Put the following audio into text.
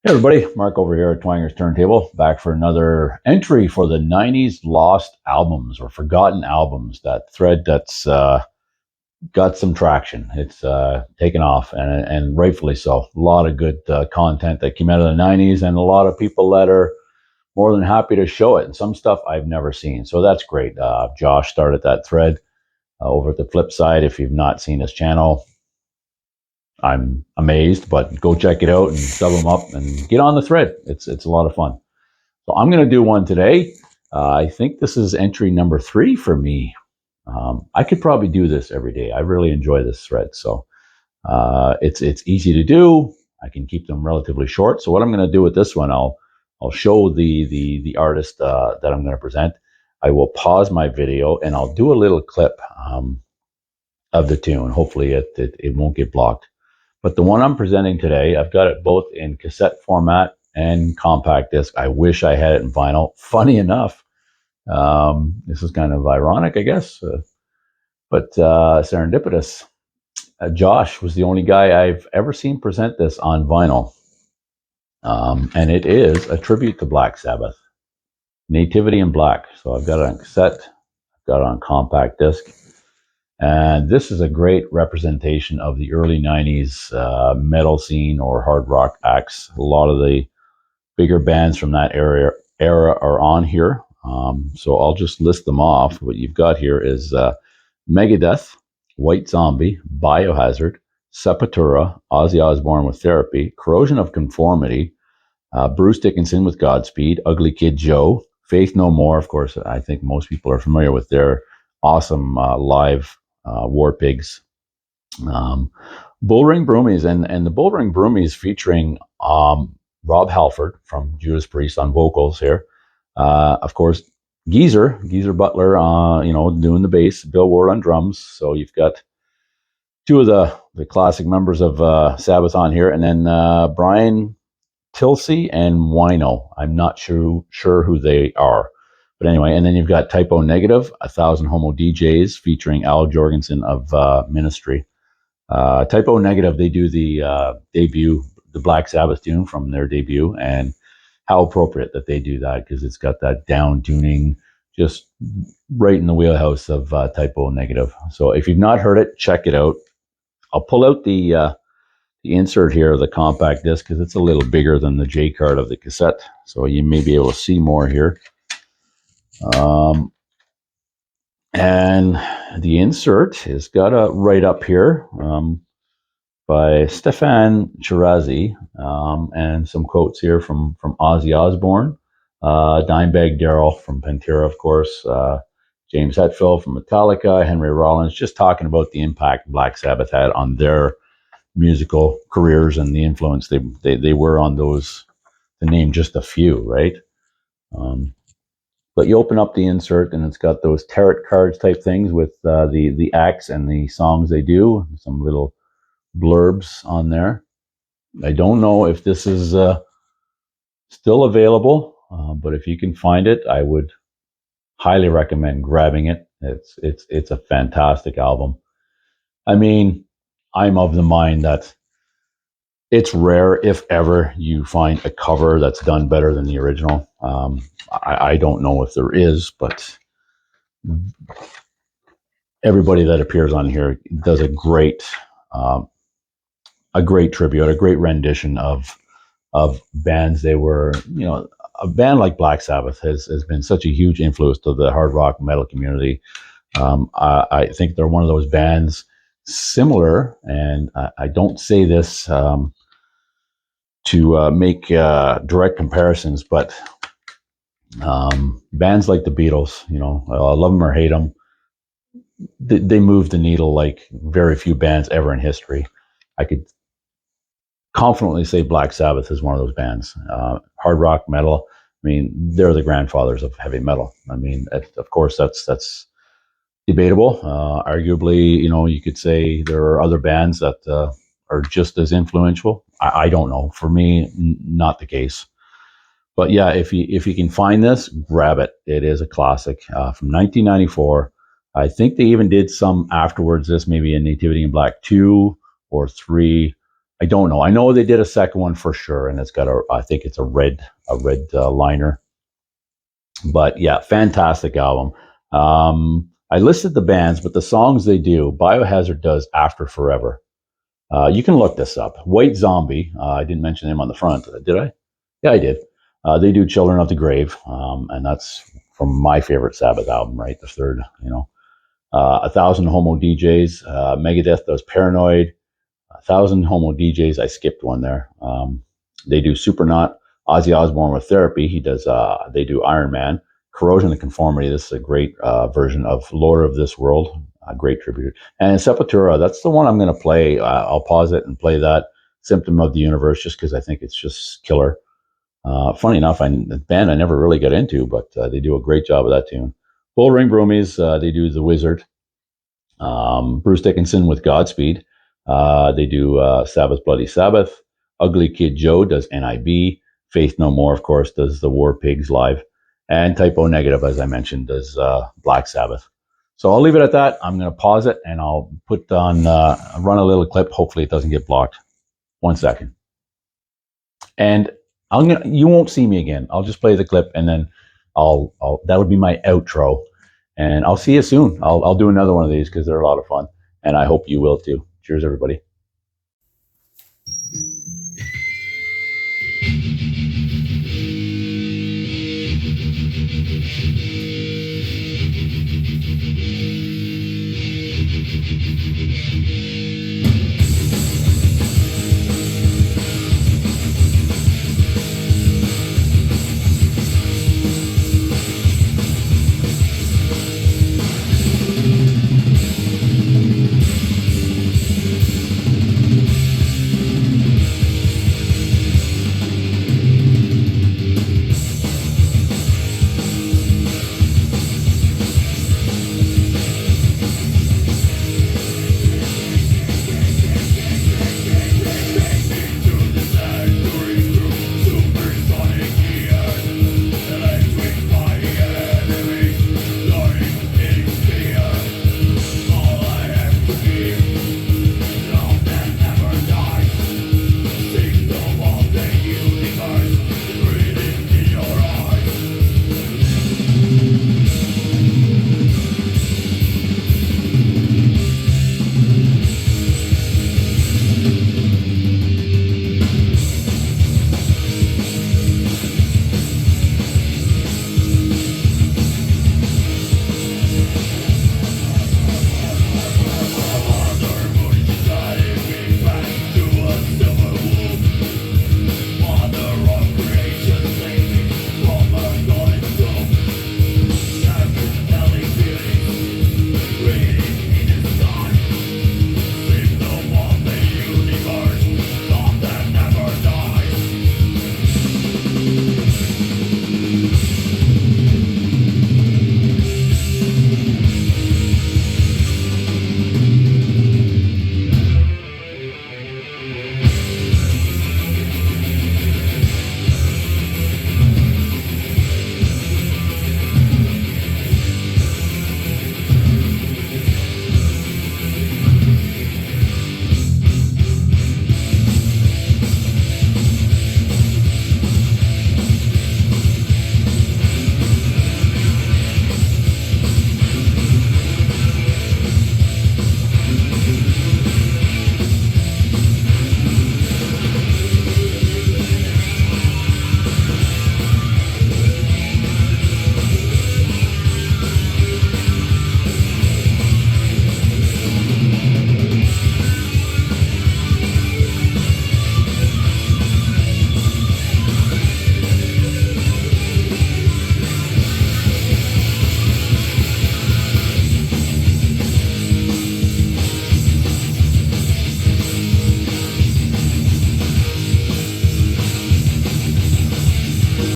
Hey everybody, Mark over here at Twanger's Turntable, back for another entry for the 90s lost albums or forgotten albums. That thread that's got some traction. It's taken off, and rightfully so. A lot of good content that came out of the 90s, and a lot of people that are more than happy to show it. And some stuff I've never seen, so that's great. Josh started that thread over at the flip side. If you've not seen his channel, I'm amazed, but go check it out and sub them up and get on the thread. It's a lot of fun. So I'm going to do one today. I think this is entry number 3 for me. I could probably do this every day. I really enjoy this thread. So it's easy to do. I can keep them relatively short. So what I'm going to do with this one, I'll show the artist that I'm going to present. I will pause my video and I'll do a little clip of the tune. Hopefully it won't get blocked. But the one I'm presenting today, I've got it both in cassette format and compact disc. I wish I had it in vinyl. Funny enough, this is kind of ironic, I guess, but serendipitous. Josh was the only guy I've ever seen present this on vinyl. And it is a tribute to Black Sabbath, Nativity in Black. So I've got it on cassette, I've got it on compact disc. And this is a great representation of the early 90s metal scene or hard rock acts. A lot of the bigger bands from that era are on here. So I'll just list them off. What you've got here is Megadeth, White Zombie, Biohazard, Sepultura, Ozzy Osbourne with Therapy, Corrosion of Conformity, Bruce Dickinson with Godspeed, Ugly Kid Joe, Faith No More. Of course, I think most people are familiar with their awesome live War Pigs, Bullring Broomies, and the Bullring Broomies featuring Rob Halford from Judas Priest on vocals here. Of course, Geezer Butler, doing the bass, Bill Ward on drums. So you've got two of the classic members of Sabbath on here, and then Brian Tilsey and Wino. I'm not sure who they are. But anyway, and then you've got Typo Negative, 1,000 Homo DJs featuring Al Jorgensen of Ministry. Typo Negative, they do the debut, the Black Sabbath tune from their debut, and how appropriate that they do that because it's got that down tuning just right in the wheelhouse of Typo Negative. So if you've not heard it, check it out. I'll pull out the insert here of the compact disc because it's a little bigger than the J card of the cassette, so you may be able to see more here. And the insert has got a write up here by Stefan Chirazi, and some quotes here from Ozzy Osbourne, Dimebag Darrell from Pantera, of course, James Hetfield from Metallica, Henry Rollins, just talking about the impact Black Sabbath had on their musical careers and the influence they were on those, to name just a few, right? But you open up the insert and it's got those tarot cards type things with the acts and the songs they do, some little blurbs on there. I don't know if this is still available, but if you can find it, I would highly recommend grabbing it. It's a fantastic album. I mean, I'm of the mind that it's rare, if ever, you find a cover that's done better than the original. I don't know if there is, but everybody that appears on here does a great tribute, a great rendition of bands. They were, a band like Black Sabbath has been such a huge influence to the hard rock metal community. I think they're one of those bands similar, and I don't say this to make direct comparisons, but bands like the Beatles, love them or hate them, they move the needle like very few bands ever in history. I could confidently say Black Sabbath is one of those bands. Hard rock metal, I mean, they're the grandfathers of heavy metal. I mean, of course, that's debatable. Arguably, you could say there are other bands that are just as influential. I don't know. For me, not the case. But yeah, if you can find this, grab it. It is a classic from 1994. I think they even did some afterwards. This maybe in Nativity in Black 2 or 3. I don't know. I know they did a second one for sure, and it's got I think it's a red liner. But yeah, fantastic album. I listed the bands, but the songs they do, Biohazard does After Forever. You can look this up. White Zombie. I didn't mention them on the front, did I? Yeah, I did. They do Children of the Grave, and that's from my favorite Sabbath album, right? The third, you know. A Thousand Homo DJs. Megadeth does Paranoid. A Thousand Homo DJs. I skipped one there. They do Supernaut. Ozzy Osbourne with Therapy. He does. They do Iron Man. Corrosion of Conformity. This is a great version of Lord of This World. A great tribute. And Sepultura. That's the one I'm going to play. I'll pause it and play that Symptom of the Universe just because I think it's just killer. Funny enough, the band I never really got into, but they do a great job of that tune. Bull Ring Broomies. They do The Wizard. Bruce Dickinson with Godspeed. They do Sabbath Bloody Sabbath. Ugly Kid Joe does NIB. Faith No More, of course, does the War Pigs live. And Typo Negative, as I mentioned, does Black Sabbath. So I'll leave it at that. I'm going to pause it and I'll put on, run a little clip. Hopefully it doesn't get blocked. 1 second. And you won't see me again. I'll just play the clip and then that'll be my outro. And I'll see you soon. I'll do another one of these because they're a lot of fun. And I hope you will too. Cheers, everybody.